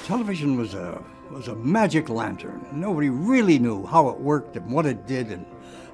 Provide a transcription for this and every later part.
Television was a magic lantern. Nobody really knew how it worked and what it did and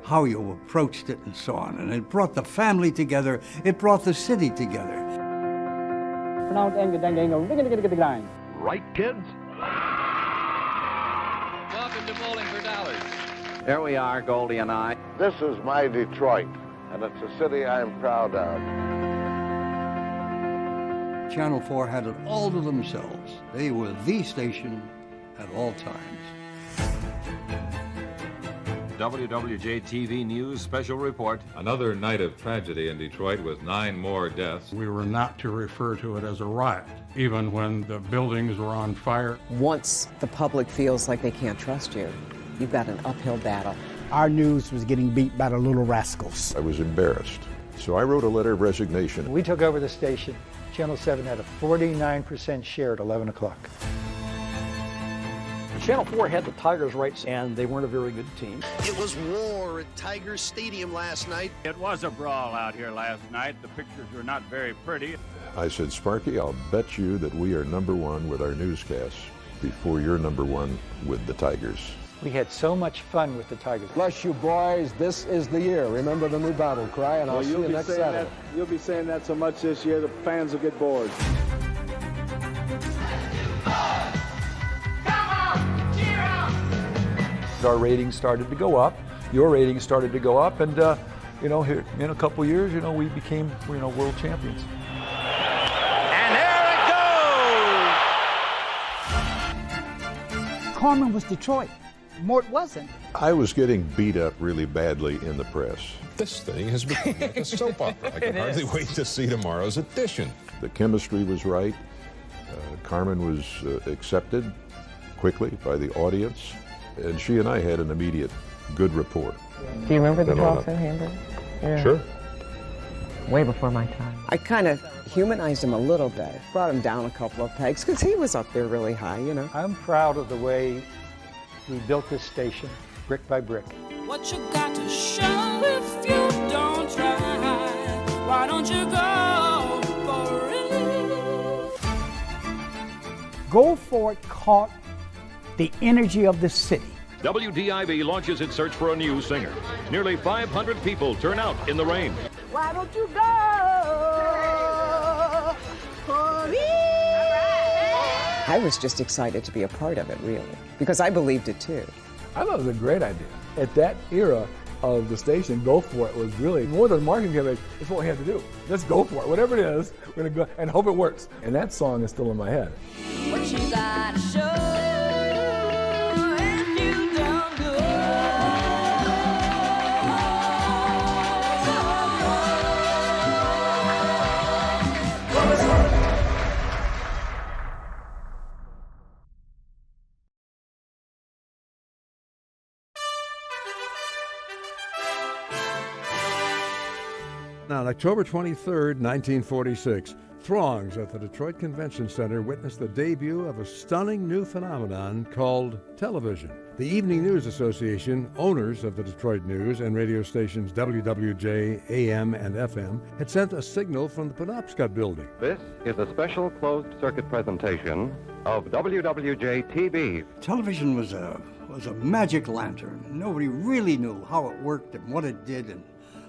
how you approached it and so on. And it brought the family together. It brought the city together. Right, kids? Welcome to Bowling for Dollars. Here we are, Goldie and I. This is my Detroit, and it's a city I'm proud of. Channel 4 had it all to themselves. They were the station at all times. WWJ-TV News Special Report. Another night of tragedy in Detroit with 9 more deaths. We were not to refer to it as a riot, even when the buildings were on fire. Once the public feels like they can't trust you, you've got an uphill battle. Our news was getting beat by the little rascals. I was embarrassed, so I wrote a letter of resignation. We took over the station. Channel 7 had a 49% share at 11 o'clock. Channel 4 had the Tigers' rights, and they weren't a very good team. It was war at Tigers Stadium last night. It was a brawl out here last night. The pictures were not very pretty. I said, Sparky, I'll bet you that we are #1 with our newscasts before you're #1 with the Tigers. We had so much fun with the Tigers. Bless you, boys. This is the year. Remember the new battle cry, and I'll see you next Saturday. You'll be saying that so much this year, the fans will get bored. Our ratings started to go up. Your ratings started to go up, and here in a couple years, we became, world champions. And there it goes! Carmen was Detroit. Mort wasn't. I was getting beat up really badly in the press. This thing has become like a soap opera. I can hardly wait to see tomorrow's edition. The chemistry was right. Carmen was accepted quickly by the audience, and she and I had an immediate good rapport. Do you remember the talks in Hamburg? Yeah. Sure. Way before my time. I kind of humanized him a little bit, brought him down a couple of pegs, because he was up there really high, I'm proud of the way we built this station, brick by brick. What you got to show if you don't try? Why don't you go for it? Go for it caught the energy of the city. WDIV launches its search for a new singer. Nearly 500 people turn out in the rain. Why don't you go for it? I was just excited to be a part of it, really, because I believed it too. I thought it was a great idea. At that era of the station, go for it was really more than a marketing campaign. It's what we had to do. Let's go for it. Whatever it is, we're going to go and hope it works. And that song is still in my head. What you gotta show if you don't go? On October 23, 1946, throngs at the Detroit Convention Center witnessed the debut of a stunning new phenomenon called television. The Evening News Association, owners of the Detroit News and radio stations WWJ, AM, and FM, had sent a signal from the Penobscot building. This is a special closed-circuit presentation of WWJ-TV. Television was a magic lantern. Nobody really knew how it worked and what it did and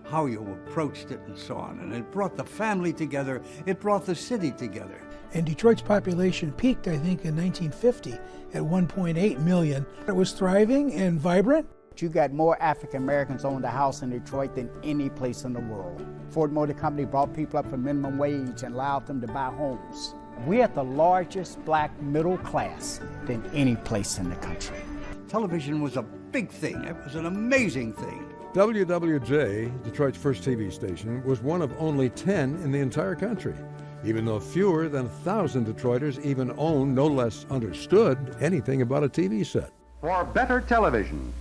how you approached it and so on. And it brought the family together. It brought the city together. And Detroit's population peaked, I think, in 1950 at 1.8 million. It was thriving and vibrant. You got more African Americans owned a house in Detroit than any place in the world. Ford Motor Company brought people up for minimum wage and allowed them to buy homes. We had the largest black middle class than any place in the country. Television was a big thing. It was an amazing thing. WWJ, Detroit's first TV station, was one of only 10 in the entire country, even though fewer than 1,000 Detroiters even owned, no less understood, anything about a TV set. For better television,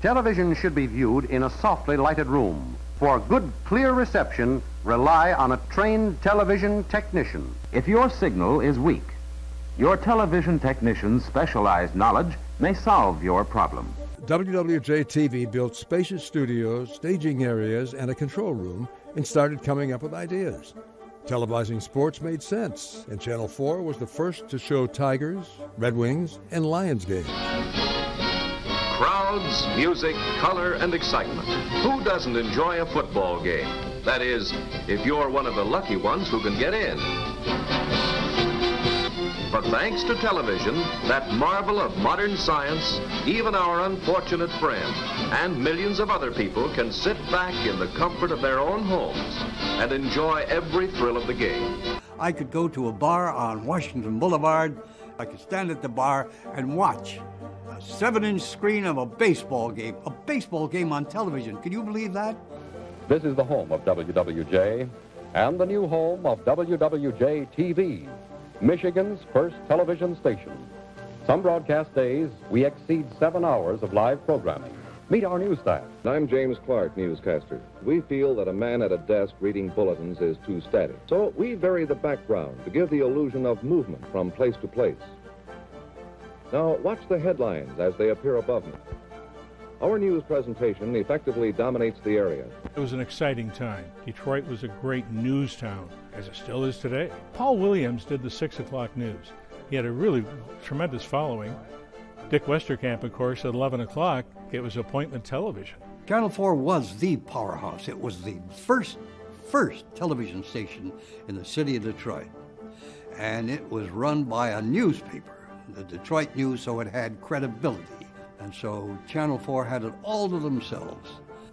television should be viewed in a softly lighted room. For good, clear reception, rely on a trained television technician. If your signal is weak, your television technician's specialized knowledge may solve your problem. WWJ-TV built spacious studios, staging areas, and a control room, and started coming up with ideas. Televising sports made sense, and Channel 4 was the first to show Tigers, Red Wings, and Lions games. Crowds, music, color, and excitement. Who doesn't enjoy a football game? That is, if you're one of the lucky ones who can get in. But thanks to television, that marvel of modern science, even our unfortunate friend and millions of other people can sit back in the comfort of their own homes and enjoy every thrill of the game. I could go to a bar on Washington Boulevard. I could stand at the bar and watch a 7-inch screen of a baseball game on television. Can you believe that? This is the home of WWJ and the new home of WWJ-TV, Michigan's first television station. Some broadcast days, we exceed 7 hours of live programming. Meet our news staff. I'm James Clark, newscaster. We feel that a man at a desk reading bulletins is too static. So we vary the background to give the illusion of movement from place to place. Now, watch the headlines as they appear above me. Our news presentation effectively dominates the area. It was an exciting time. Detroit was a great news town, as it still is today. Paul Williams did the 6 o'clock news. He had a really tremendous following. Dick Westerkamp, of course, at 11 o'clock, it was appointment television. Channel 4 was the powerhouse. It was the first television station in the city of Detroit. And it was run by a newspaper, the Detroit News, so it had credibility. And so Channel 4 had it all to themselves.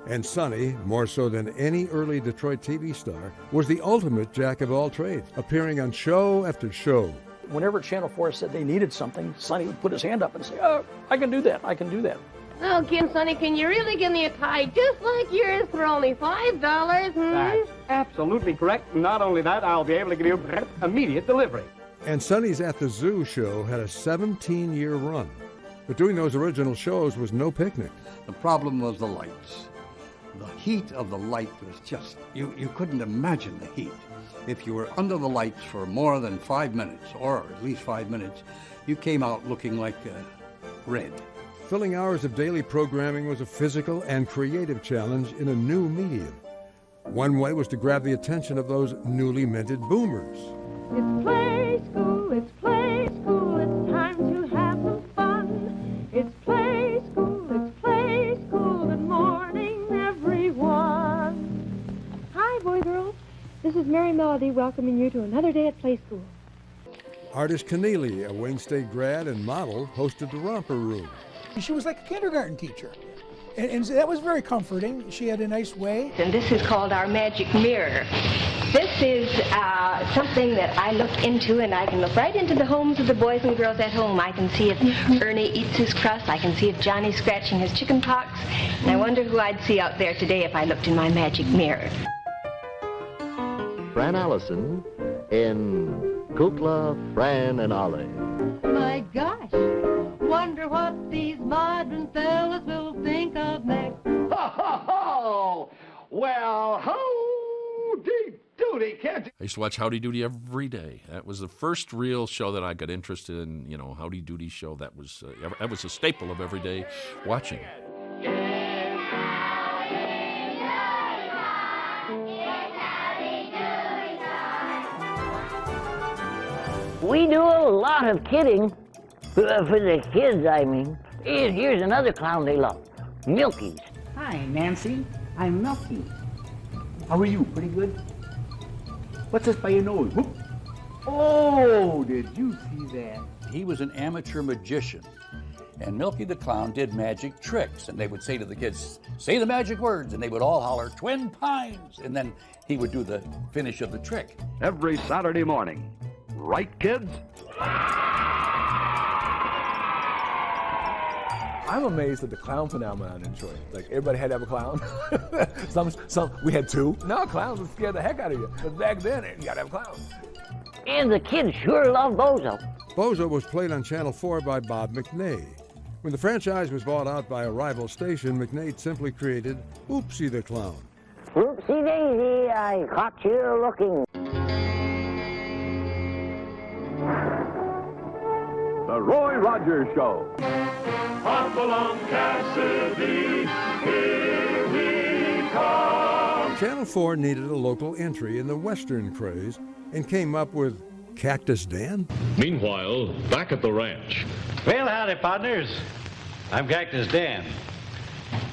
And Sonny, more so than any early Detroit TV star, was the ultimate jack of all trades, appearing on show after show. Whenever Channel 4 said they needed something, Sonny would put his hand up and say, "Oh, I can do that, I can do that." Oh, Kim, Sonny, can you really give me a tie just like yours for only $5? That's absolutely correct. Not only that, I'll be able to give you immediate delivery. And Sonny's At the Zoo show had a 17-year run. But doing those original shows was no picnic. The problem was the lights. The heat of the light was just, you couldn't imagine the heat. If you were under the lights for more than 5 minutes, or at least 5 minutes, you came out looking like red. Filling hours of daily programming was a physical and creative challenge in a new medium. One way was to grab the attention of those newly minted boomers. It's play school, it's play school, it's time to have some fun. It's play school, good morning, everyone. Hi, boy, girls. This is Mary Melody welcoming you to another day at Play School. Artist Keneally, a Wayne State grad and model, hosted the Romper Room. She was like a kindergarten teacher. And that was very comforting. She had a nice way. And this is called our magic mirror. This is something that I look into, and I can look right into the homes of the boys and girls at home. I can see if Ernie eats his crust. I can see if Johnny's scratching his chicken pox. And I wonder who I'd see out there today if I looked in my magic mirror. Fran Allison in Kukla, Fran, and Ollie. My gosh, wonder what these modern fellas will think of next. Ho, ho, ho! Well, howdy doody, can't you? I used to watch Howdy Doody every day. That was the first real show that I got interested in, Howdy Doody show. That was a staple of everyday watching. We do a lot of kidding. For the kids, I mean. Here's another clown they love, Milky's. Hi, Nancy. I'm Milky. How are you? Pretty good? What's this by your nose? Whoop. Oh, did you see that? He was an amateur magician, and Milky the Clown did magic tricks, and they would say to the kids, say the magic words, and they would all holler, Twin Pines, and then he would do the finish of the trick. Every Saturday morning. Right, kids? I'm amazed at the clown phenomenon in Detroit. Like, everybody had to have a clown. We had 2. Now clowns would scare the heck out of you. But back then, you gotta have a clown. And the kids sure love Bozo. Bozo was played on Channel 4 by Bob McNay. When the franchise was bought out by a rival station, McNay simply created Oopsie the Clown. Oopsie daisy, I caught you looking. The Roy Rogers Show. Hop along, Cassidy, here we come. Channel 4 needed a local entry in the Western craze, and came up with Cactus Dan? Meanwhile, back at the ranch. Well, howdy, partners. I'm Cactus Dan.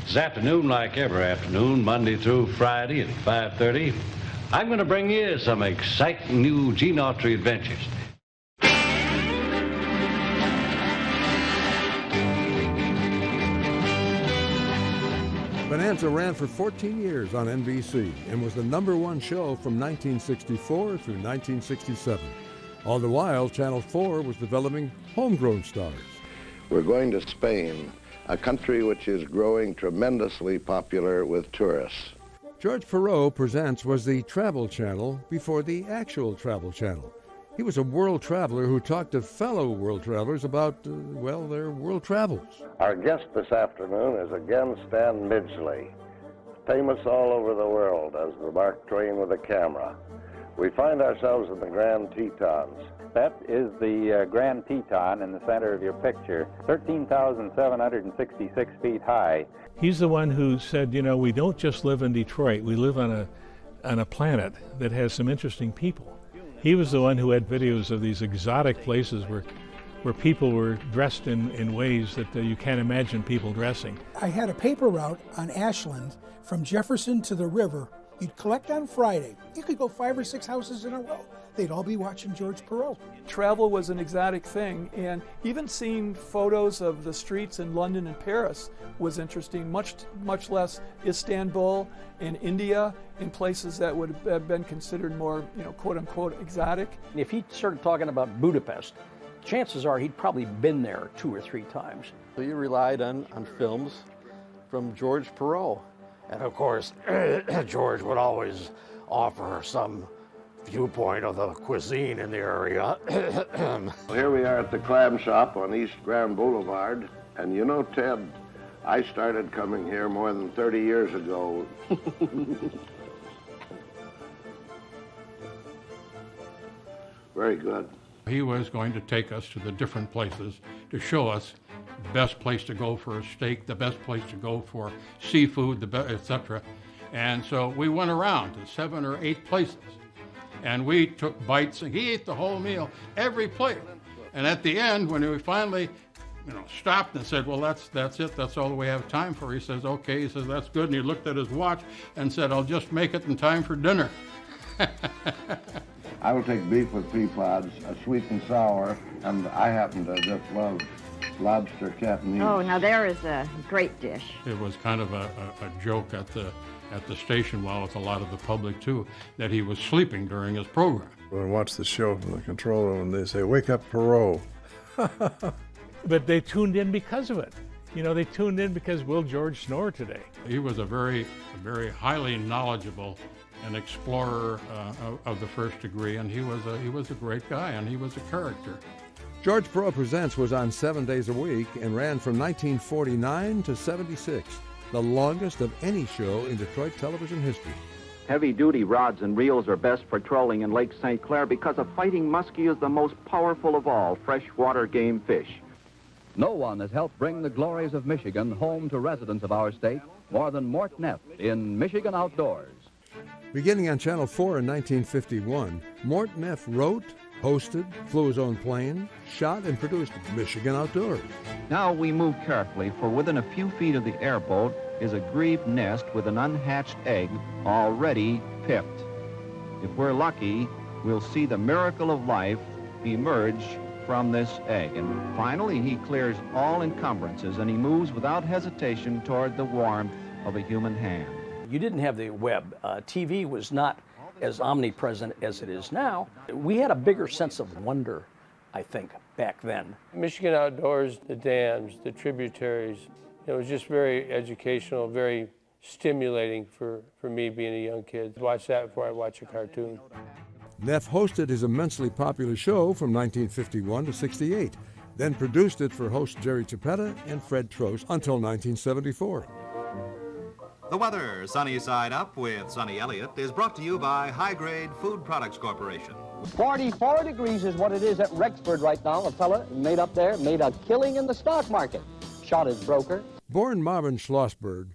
This afternoon, like every afternoon, Monday through Friday at 5:30, I'm going to bring you some exciting new gene artery adventures. Bonanza ran for 14 years on NBC and was the #1 show from 1964 through 1967. All the while, Channel 4 was developing homegrown stars. We're going to Spain, a country which is growing tremendously popular with tourists. George Perot Presents was the travel channel before the actual travel channel. He was a world traveler who talked to fellow world travelers about, their world travels. Our guest this afternoon is again Stan Midgley, famous all over the world as the Mark Twain with a camera. We find ourselves in the Grand Tetons. That is the Grand Teton in the center of your picture, 13,766 feet high. He's the one who said, we don't just live in Detroit, we live on a planet that has some interesting people. He was the one who had videos of these exotic places where people were dressed in ways that you can't imagine people dressing. I had a paper route on Ashland from Jefferson to the river. You'd collect on Friday. You could go 5 or 6 houses in a row. They'd all be watching George Perot. Travel was an exotic thing, and even seeing photos of the streets in London and Paris was interesting, much less Istanbul and India and places that would have been considered more, quote-unquote exotic. If he started talking about Budapest, chances are he'd probably been there 2 or 3 times. So you relied on films from George Perot. And of course, George would always offer some viewpoint of the cuisine in the area. Here we are at the Clam Shop on East Grand Boulevard. And you know, Ted, I started coming here more than 30 years ago. Very good. He was going to take us to the different places to show us the best place to go for a steak, the best place to go for seafood, etc. And so we went around to 7 or 8 places. And we took bites, and he ate the whole meal, every plate. And at the end, when we finally, stopped and said, well, that's it, that's all we have time for, he says, okay, he says, that's good. And he looked at his watch and said, I'll just make it in time for dinner. I will take beef with pea pods, sweet and sour, and I happen to just love lobster Cantonese. Oh, now there is a great dish. It was kind of a joke at the station, well, with a lot of the public too, that he was sleeping during his program. When I watch the show from the control room, they say, wake up, Perot. But they tuned in because of it. They tuned in because will George snore today? He was a very highly knowledgeable an explorer of the first degree, and he was a great guy, and he was a character. George Perot Presents was on 7 days a week and ran from 1949 to 76, the longest of any show in Detroit television history. Heavy-duty rods and reels are best for trolling in Lake St. Clair because a fighting muskie is the most powerful of all freshwater game fish. No one has helped bring the glories of Michigan home to residents of our state more than Mort Neff in Michigan Outdoors. Beginning on Channel 4 in 1951, Mort Neff wrote, hosted, flew his own plane, shot, and produced Michigan Outdoors. Now we move carefully, for within a few feet of the airboat is a grebe nest with an unhatched egg already pipped. If we're lucky, we'll see the miracle of life emerge from this egg. And finally, he clears all encumbrances and he moves without hesitation toward the warmth of a human hand. You didn't have the web. TV was not as omnipresent as it is now. We had a bigger sense of wonder, I think, back then. Michigan Outdoors, the dams, the tributaries, it was just very educational, very stimulating for me being a young kid. Watch that before I watch a cartoon. Neff hosted his immensely popular show from 1951 to 68, then produced it for host Jerry Chiappetta and Fred Trost until 1974. The weather, sunny side up with Sonny Elliott, is brought to you by High Grade Food Products Corporation. 44 degrees is what it is at Rexford right now. A fella made up there made a killing in the stock market. Shot his broker. Born Marvin Schlossberg,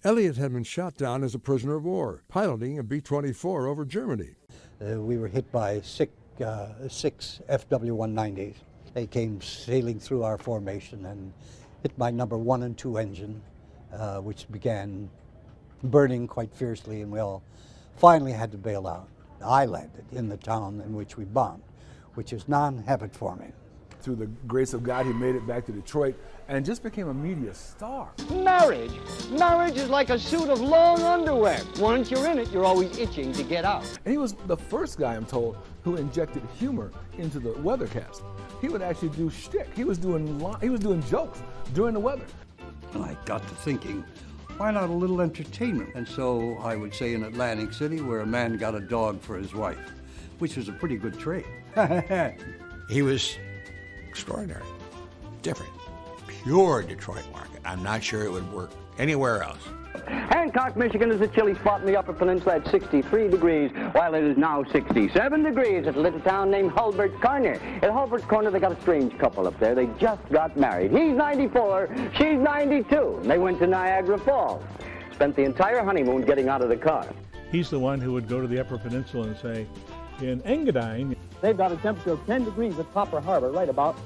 Elliott had been shot down as a prisoner of war, piloting a B-24 over Germany. We were hit by six FW-190s. They came sailing through our formation and hit my number 1 and 2 engine, which began burning quite fiercely, and we all finally had to bail out. I landed in the town in which we bombed, which is non-habit-forming. Through the grace of God, he made it back to Detroit and just became a media star. Marriage. Marriage is like a suit of long underwear. Once you're in it, you're always itching to get out. And he was the first guy, I'm told, who injected humor into the weathercast. He would actually do shtick. He was doing jokes during the weather. And I got to thinking, why not a little entertainment? And so I would say in Atlantic City, where a man got a dog for his wife, which was a pretty good trade. He was extraordinary, different, pure Detroit market. I'm not sure it would work anywhere else. Hancock, Michigan is a chilly spot in the Upper Peninsula at 63 degrees, while it is now 67 degrees at a little town named Hulbert's Corner. At Hulbert's Corner, they got a strange couple up there. They just got married. He's 94, she's 92. And they went to Niagara Falls. Spent the entire honeymoon getting out of the car. He's the one who would go to the Upper Peninsula and say, in Engadine, they've got a temperature of 10 degrees at Copper Harbor, right about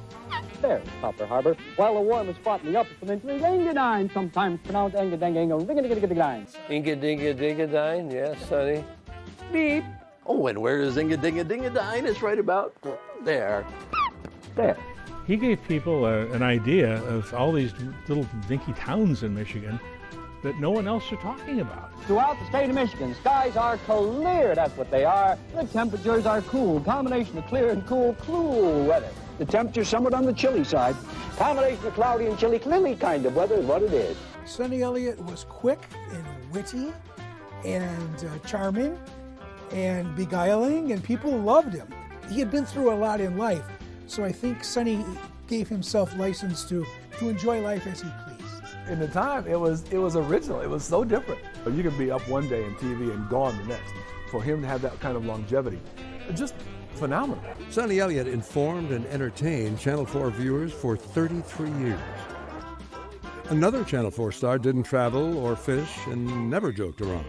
there, Copper Harbor, while the warmest spot in the Upper Peninsula is Engadine, sometimes pronounced Engadine. Engadingadingadine, yes, Sonny. Beep. Oh, and where is Engadingadingadine? It's right about there. There. he gave people an idea of all these little dinky towns in Michigan that no one else are talking about. Throughout the state of Michigan, skies are clear, that's what they are. The temperatures are cool, combination of clear and cool weather. The temperature's somewhat on the chilly side. Combination of cloudy and chilly kind of weather is what it is. Sonny Elliott was quick and witty and charming and beguiling, and people loved him. He had been through a lot in life, so I think Sonny gave himself license to enjoy life as he pleased. In the time, it was original. It was so different. You could be up one day in TV and gone the next. For him to have that kind of longevity, just phenomenal. Sonny Elliott informed and entertained Channel 4 viewers for 33 years. Another Channel 4 star didn't travel or fish and never joked around.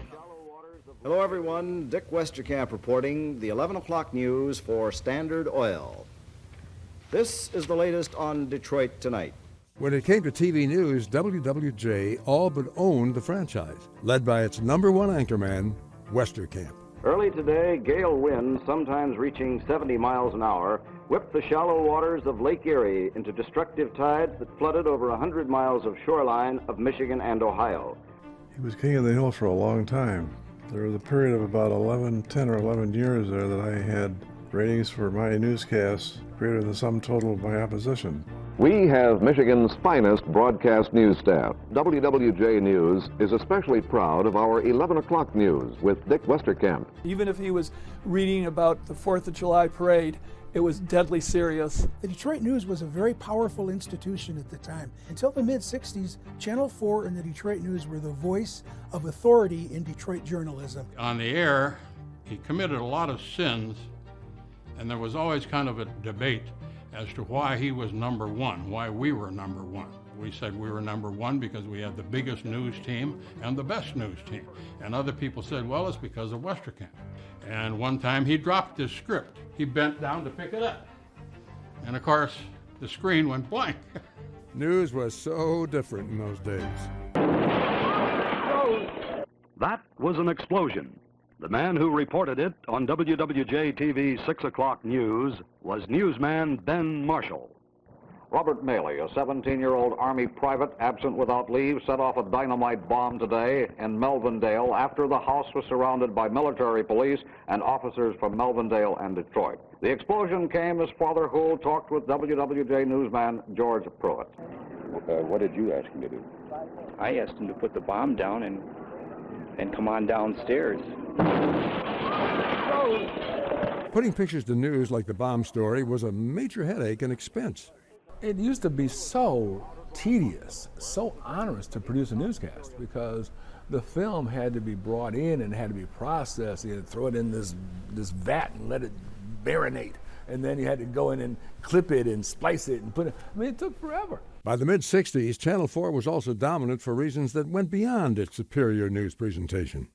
Hello, everyone. Dick Westerkamp reporting the 11 o'clock news for Standard Oil. This is the latest on Detroit Tonight. When it came to TV news, WWJ all but owned the franchise, led by its number one anchorman, Westerkamp. Early today, gale winds, sometimes reaching 70 miles an hour, whipped the shallow waters of Lake Erie into destructive tides that flooded over 100 miles of shoreline of Michigan and Ohio. He was king of the hill for a long time. There was a period of about 10 or 11 years there that I had ratings for my newscasts greater than the sum total of my opposition. We have Michigan's finest broadcast news staff. WWJ News is especially proud of our 11 o'clock news with Dick Westerkamp. Even if he was reading about the 4th of July parade, it was deadly serious. The Detroit News was a very powerful institution at the time. Until the mid-60s, Channel 4 and the Detroit News were the voice of authority in Detroit journalism. On the air, he committed a lot of sins, and there was always kind of a debate as to why he was number one, why we were number one. We said we were number one because we had the biggest news team and the best news team. And other people said, well, it's because of Westerkamp. And one time he dropped his script. He bent down to pick it up. And of course, the screen went blank. News was so different in those days. That was an explosion. The man who reported it on WWJ-TV's 6 o'clock news was newsman Ben Marshall. Robert Maley, a 17-year-old Army private absent without leave, set off a dynamite bomb today in Melvindale after the house was surrounded by military police and officers from Melvindale and Detroit. The explosion came as Father Hoole talked with WWJ newsman George Pruitt. What did you ask him to do? I asked him to put the bomb down and come on downstairs. Putting pictures to news like the bomb story was a major headache and expense. It used to be so tedious, so onerous to produce a newscast because the film had to be brought in and had to be processed. You had to throw it in this vat and let it marinate. And then you had to go in and clip it and splice it and put it. I mean, it took forever. By the mid-60s, Channel 4 was also dominant for reasons that went beyond its superior news presentation.